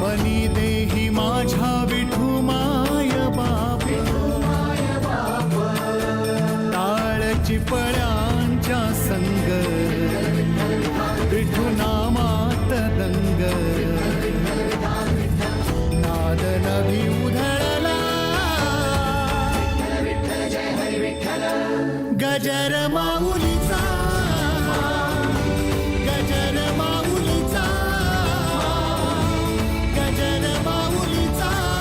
बनी देही माझ्या विठू माय बाप, टाळची पळ्यांच्या संग, विठू नामात दंग, नाद नभी उधळला, गजर माऊ